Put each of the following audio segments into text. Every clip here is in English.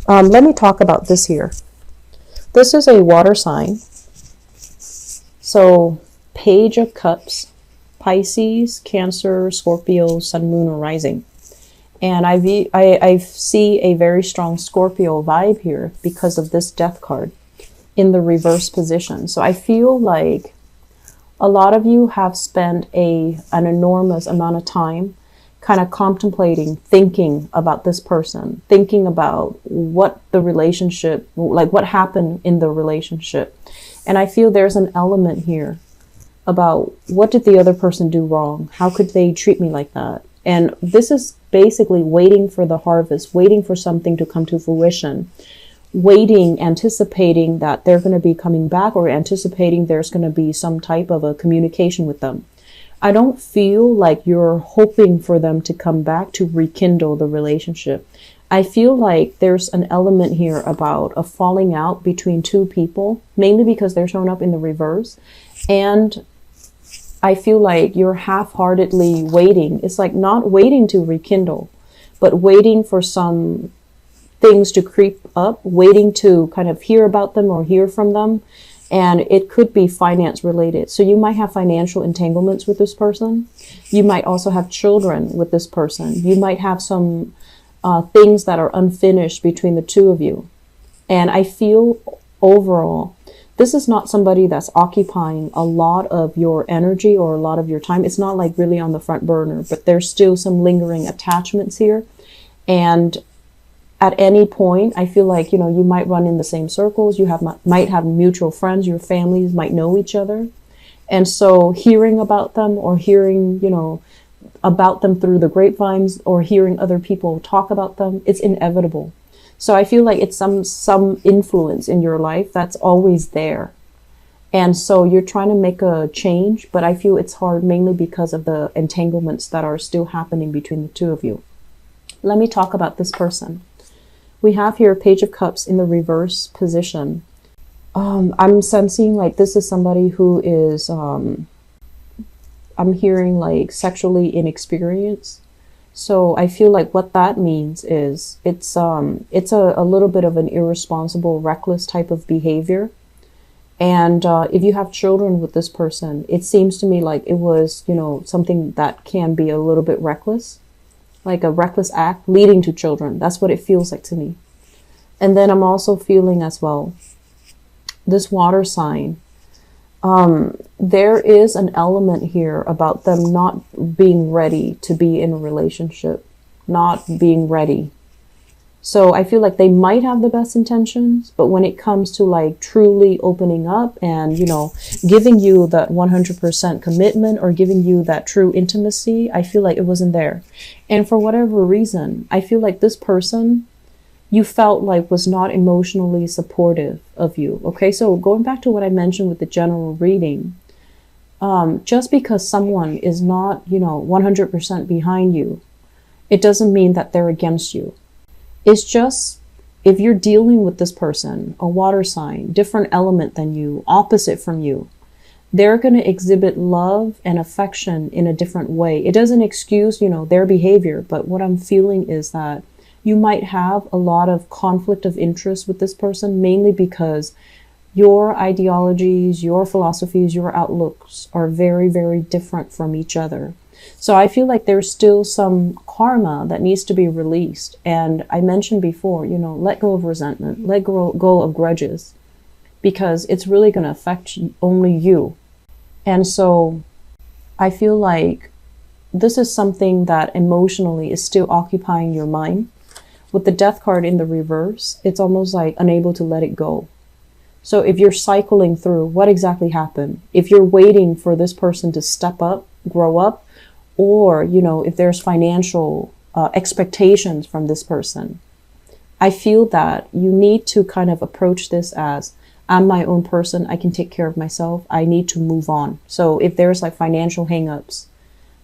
Let me talk about this here. This is a water sign. So Page of Cups, Pisces, Cancer, Scorpio, Sun, Moon, or Rising. And I see a very strong Scorpio vibe here because of this Death card in the reverse position. So I feel like a lot of you have spent an enormous amount of time kind of contemplating, thinking about this person, thinking about what the relationship, like what happened in the relationship. And I feel there's an element here about what did the other person do wrong? How could they treat me like that? And this is basically waiting for the harvest, waiting for something to come to fruition, waiting, anticipating that they're going to be coming back, or anticipating there's going to be some type of a communication with them. I don't feel like you're hoping for them to come back to rekindle the relationship. I feel like there's an element here about a falling out between two people, mainly because they're shown up in the reverse. And I feel like you're half-heartedly waiting. It's like not waiting to rekindle, but waiting for some things to creep up, waiting to kind of hear about them or hear from them. And it could be finance related. So you might have financial entanglements with this person. You might also have children with this person. You might have some things that are unfinished between the two of you. And I feel overall, this is not somebody that's occupying a lot of your energy or a lot of your time. It's not like really on the front burner, but there's still some lingering attachments here. And at any point, I feel like, you know, you might run in the same circles. You might have mutual friends. Your families might know each other. And so hearing about them, or hearing, you know, about them through the grapevines, or hearing other people talk about them, it's inevitable. So I feel like it's some influence in your life that's always there. And so you're trying to make a change, but I feel it's hard mainly because of the entanglements that are still happening between the two of you. Let me talk about this person. We have here Page of Cups in the reverse position. I'm sensing like this is somebody who is, I'm hearing like sexually inexperienced. So I feel like what that means is it's a little bit of an irresponsible, reckless type of behavior. And if you have children with this person, it seems to me like it was, you know, something that can be a little bit reckless, like a reckless act leading to children. That's what it feels like to me. And then I'm also feeling as well, this water sign, there is an element here about them not being ready to be in a relationship, not being ready. So I feel like they might have the best intentions, but when it comes to like truly opening up and, you know, giving you that 100% commitment or giving you that true intimacy, I feel like it wasn't there. And for whatever reason, I feel like this person you felt like was not emotionally supportive of you. Okay, so going back to what I mentioned with the general reading, just because someone is not, you know, 100% behind you, it doesn't mean that they're against you. It's just, if you're dealing with this person, a water sign, different element than you, opposite from you, they're going to exhibit love and affection in a different way. It doesn't excuse, you know, their behavior, but what I'm feeling is that you might have a lot of conflict of interest with this person, mainly because your ideologies, your philosophies, your outlooks are very, very different from each other. So I feel like there's still some karma that needs to be released. And I mentioned before, you know, let go of resentment, let go of grudges, because it's really going to affect only you. And so I feel like this is something that emotionally is still occupying your mind. With the Death card in the reverse, it's almost like unable to let it go. So if you're cycling through what exactly happened, if you're waiting for this person to step up, grow up, or, you know, if there's financial expectations from this person, I feel that you need to kind of approach this as, I'm my own person, I can take care of myself, I need to move on. So if there's like financial hangups,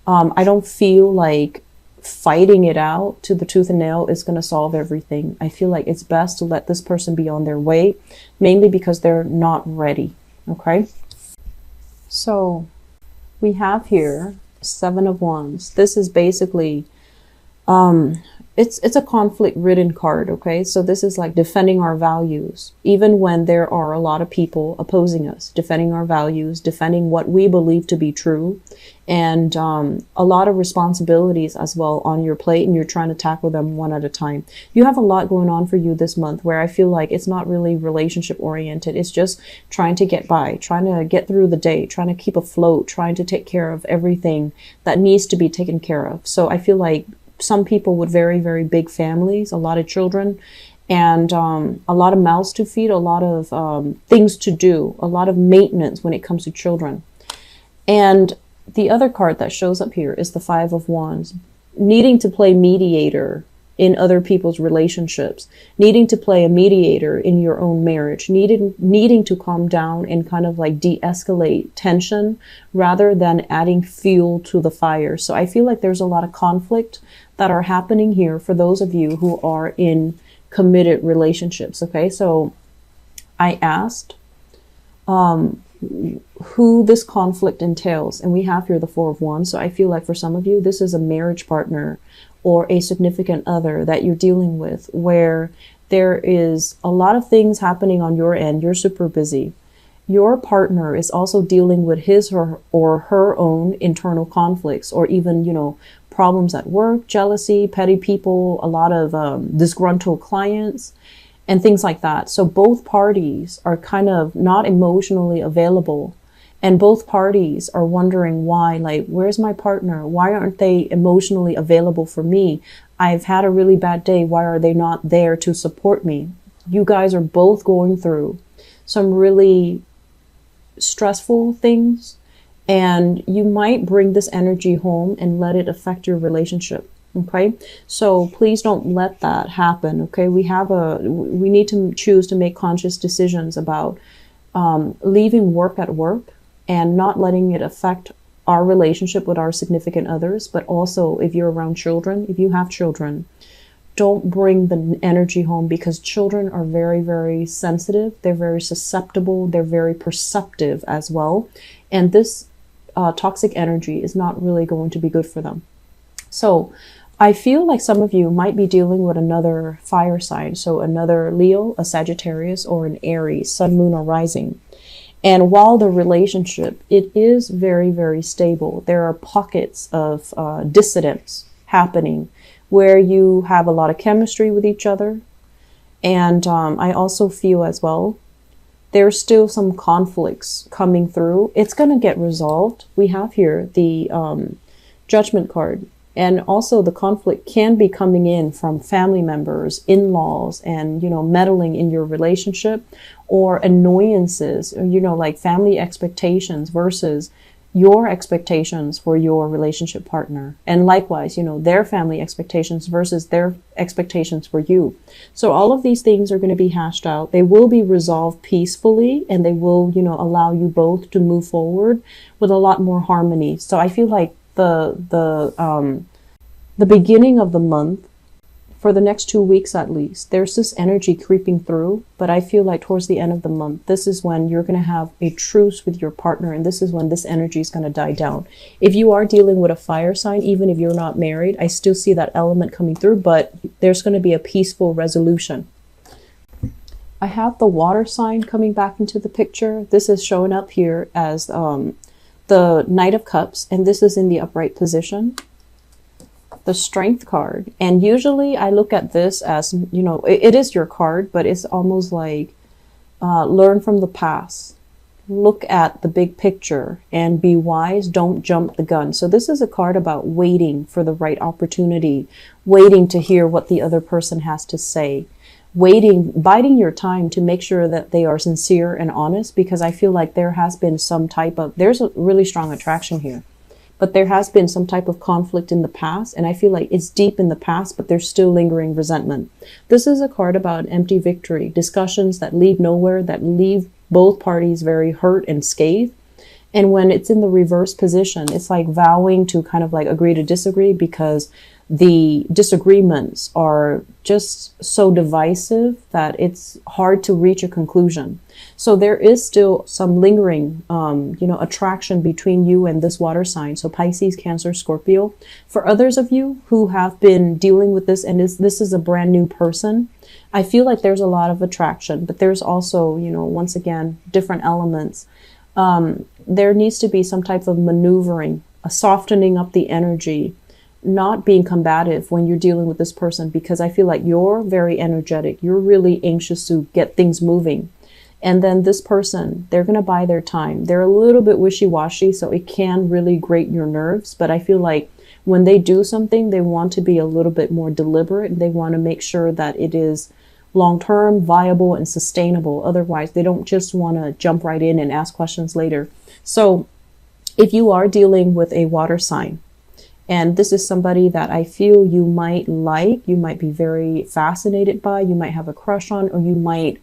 I don't feel like fighting it out to the tooth and nail is going to solve everything. I feel like it's best to let this person be on their way, mainly because they're not ready. Okay. So we have here 7 of Wands. This is basically It's a conflict ridden card. Okay. So this is like defending our values, even when there are a lot of people opposing us, defending our values, defending what we believe to be true, and a lot of responsibilities as well on your plate, and you're trying to tackle them one at a time. You have a lot going on for you this month where I feel like it's not really relationship oriented. It's just trying to get by, trying to get through the day, trying to keep afloat, trying to take care of everything that needs to be taken care of. So I feel like some people with very, very big families, a lot of children, and a lot of mouths to feed, a lot of things to do, a lot of maintenance when it comes to children. And the other card that shows up here is the Five of Wands, needing to play mediator in other people's relationships, needing to play a mediator in your own marriage, needing to calm down and kind of like de-escalate tension rather than adding fuel to the fire. So I feel like there's a lot of conflict that are happening here for those of you who are in committed relationships. Okay, so I asked who this conflict entails, and we have here the Four of Wands. So I feel like for some of you, this is a marriage partner or a significant other that you're dealing with, where there is a lot of things happening on your end. You're super busy. Your partner is also dealing with his or her own internal conflicts, or even, you know, problems at work, jealousy, petty people, a lot of disgruntled clients, and things like that. So both parties are kind of not emotionally available, and both parties are wondering why, like, where's my partner? Why aren't they emotionally available for me? I've had a really bad day. Why are they not there to support me? You guys are both going through some really stressful things, and you might bring this energy home and let it affect your relationship. Okay, so please don't let that happen. Okay, we need to choose to make conscious decisions about leaving work at work and not letting it affect our relationship with our significant others. But also, if you're around children, if you have children, don't bring the energy home, because children are very, very sensitive. They're very susceptible. They're very perceptive as well. And this toxic energy is not really going to be good for them. So I feel like some of you might be dealing with another fire sign. So another Leo, a Sagittarius, or an Aries, Sun, Moon, or Rising. And while the relationship, it is very, very stable, there are pockets of dissidence happening where you have a lot of chemistry with each other. And I also feel as well, there's still some conflicts coming through. It's going to get resolved. We have here the Judgment card. And also the conflict can be coming in from family members, in-laws, and, you know, meddling in your relationship, or annoyances, you know, like family expectations versus your expectations for your relationship partner. And likewise, you know, their family expectations versus their expectations for you. So all of these things are going to be hashed out. They will be resolved peacefully, and they will, you know, allow you both to move forward with a lot more harmony. So I feel like the beginning of the month, for the next 2 weeks at least, there's this energy creeping through. But I feel like towards the end of the month, this is when you're going to have a truce with your partner, and this is when this energy is going to die down. If you are dealing with a fire sign, even if you're not married, I still see that element coming through, but there's going to be a peaceful resolution. I have the water sign coming back into the picture. This is showing up here as the Knight of Cups, and this is in the upright position. The Strength card. And usually I look at this as, you know, it is your card, but it's almost like learn from the past. Look at the big picture and be wise. Don't jump the gun. So this is a card about waiting for the right opportunity, waiting to hear what the other person has to say, waiting, biding your time to make sure that they are sincere and honest, because I feel like there has been some type of, there's a really strong attraction here. But there has been some type of conflict in the past, and I feel like it's deep in the past, but there's still lingering resentment. This is a card about an empty victory, discussions that lead nowhere, that leave both parties very hurt and scathed. And when it's in the reverse position, it's like vowing to kind of like agree to disagree, because the disagreements are just so divisive that it's hard to reach a conclusion. So there is still some lingering, attraction between you and this water sign. So Pisces, Cancer, Scorpio. For others of you who have been dealing with this and this is a brand new person, I feel like there's a lot of attraction, but there's also, once again, different elements. There needs to be some type of maneuvering, a softening up the energy, not being combative when you're dealing with this person, because I feel like you're very energetic. You're really anxious to get things moving. And then this person, they're going to buy their time. They're a little bit wishy-washy, so it can really grate your nerves. But I feel like when they do something, they want to be a little bit more deliberate. They want to make sure that it is long-term, viable, and sustainable. Otherwise, they don't just want to jump right in and ask questions later. So if you are dealing with a water sign, and this is somebody that I feel you might like, you might be very fascinated by, you might have a crush on, or you might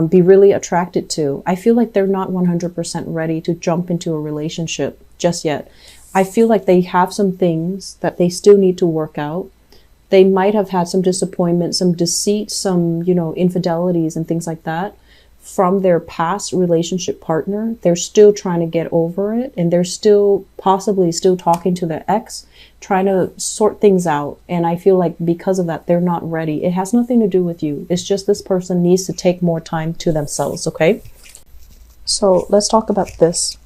be really attracted to. I feel like they're not 100% ready to jump into a relationship just yet. I feel like they have some things that they still need to work out. They might have had some disappointment, some deceit, some, infidelities and things like that from their past relationship partner. They're still trying to get over it, and they're still possibly still talking to their ex, trying to sort things out. And I feel like because of that, they're not ready. It has nothing to do with you. It's just this person needs to take more time to themselves, okay? So let's talk about this.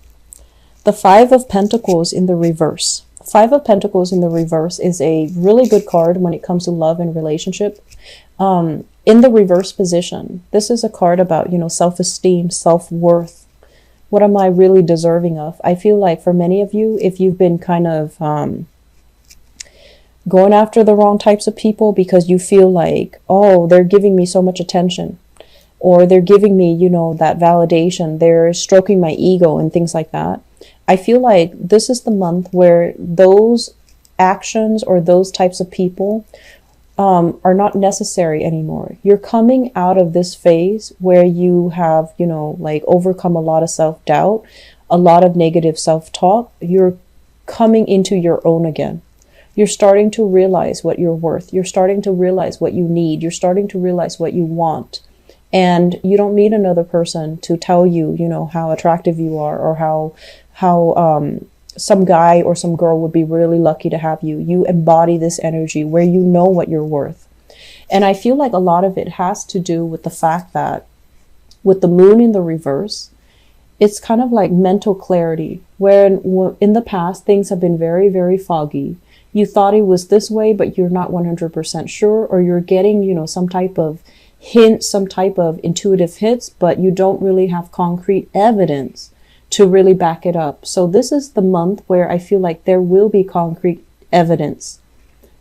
The Five of Pentacles in the reverse. Five of Pentacles in the reverse is a really good card when it comes to love and relationship. In the reverse position, this is a card about, self-esteem, self-worth. What am I really deserving of? I feel like for many of you, if you've been kind of going after the wrong types of people because you feel like, oh, they're giving me so much attention, or they're giving me, that validation, they're stroking my ego and things like that. I feel like this is the month where those actions or those types of people are not necessary anymore. You're coming out of this phase where you have, overcome a lot of self-doubt, a lot of negative self-talk. You're coming into your own again. You're starting to realize what you're worth. You're starting to realize what you need. You're starting to realize what you want. And you don't need another person to tell you, how attractive you are, or how some guy or some girl would be really lucky to have you. You embody this energy where you know what you're worth. And I feel like a lot of it has to do with the fact that with the moon in the reverse, it's kind of like mental clarity, where in the past, things have been very, very foggy. You thought it was this way, but you're not 100% sure, or you're getting, some type of hint, some type of intuitive hits, but you don't really have concrete evidence to really back it up. So this is the month where I feel like there will be concrete evidence.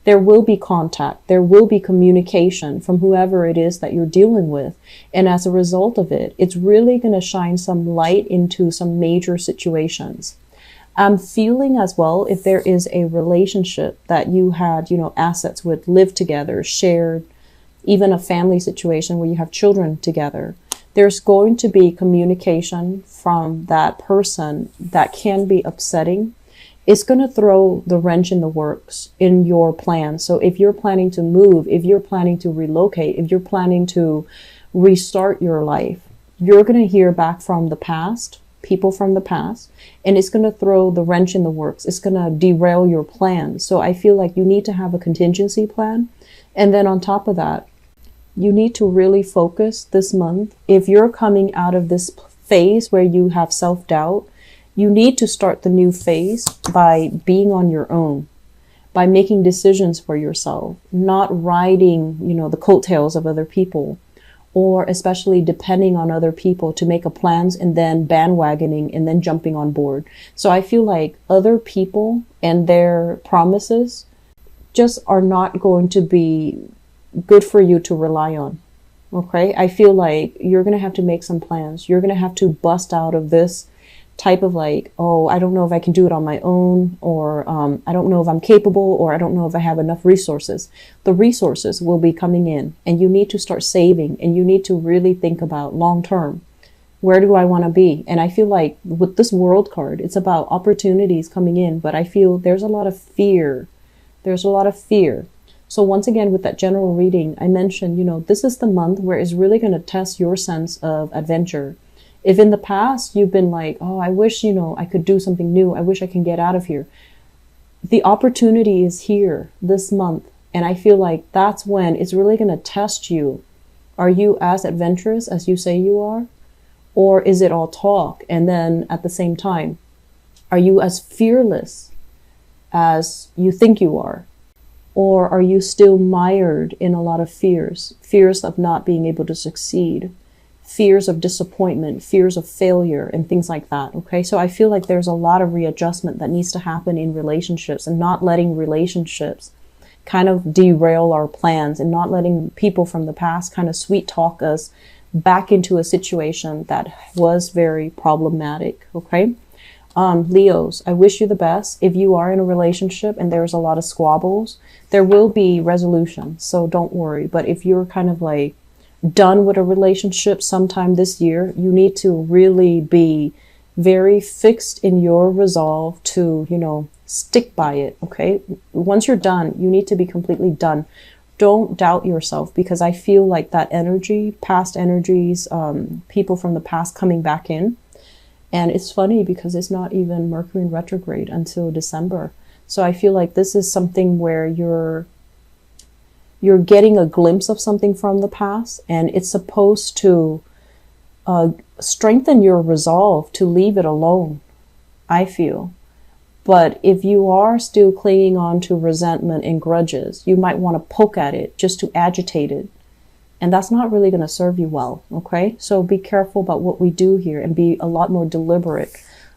There will be contact. There will be communication from whoever it is that you're dealing with. And as a result of it, it's really going to shine some light into some major situations. I'm feeling as well, if there is a relationship that you had, assets with, lived together, shared, even a family situation where you have children together, there's going to be communication from that person that can be upsetting. It's going to throw the wrench in the works in your plan. So if you're planning to move, if you're planning to relocate, if you're planning to restart your life, you're going to hear back from the past, people from the past, and it's going to throw the wrench in the works. It's going to derail your plan. So I feel like you need to have a contingency plan. And then on top of that, you need to really focus this month. If you're coming out of this phase where you have self-doubt, you need to start the new phase by being on your own, by making decisions for yourself, not riding, the coattails of other people, or especially depending on other people to make a plans and then bandwagoning and then jumping on board. So I feel like other people and their promises just are not going to be good for you to rely on. Okay. I feel like you're going to have to make some plans. You're going to have to bust out of this type of like, oh, I don't know if I can do it on my own, or I don't know if I'm capable, or I don't know if I have enough resources. The resources will be coming in, and you need to start saving, and you need to really think about long term. Where do I want to be? And I feel like with this World card, it's about opportunities coming in, but I feel there's a lot of fear There's a lot of fear. So once again, with that general reading, I mentioned, this is the month where it's really going to test your sense of adventure. If in the past you've been like, oh, I wish, I could do something new. I wish I can get out of here. The opportunity is here this month. And I feel like that's when it's really going to test you. Are you as adventurous as you say you are? Or is it all talk? And then at the same time, are you as fearless as you think you are? Or are you still mired in a lot of fears? Fears of not being able to succeed, fears of disappointment, fears of failure, and things like that. Okay, so I feel like there's a lot of readjustment that needs to happen in relationships, and not letting relationships kind of derail our plans, and not letting people from the past kind of sweet talk us back into a situation that was very problematic. Okay. Leos, I wish you the best. If you are in a relationship and there's a lot of squabbles, there will be resolution. So don't worry. But if you're kind of like done with a relationship sometime this year, you need to really be very fixed in your resolve to, stick by it. Okay. Once you're done, you need to be completely done. Don't doubt yourself, because I feel like that energy, past energies, people from the past coming back in. And it's funny because it's not even Mercury in retrograde until December. So I feel like this is something where you're getting a glimpse of something from the past, and it's supposed to strengthen your resolve to leave it alone, I feel. But if you are still clinging on to resentment and grudges, you might want to poke at it just to agitate it. And that's not really going to serve you well, okay? So be careful about what we do here, and be a lot more deliberate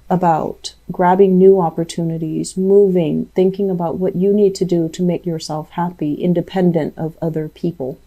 about grabbing new opportunities, moving, thinking about what you need to do to make yourself happy, independent of other people.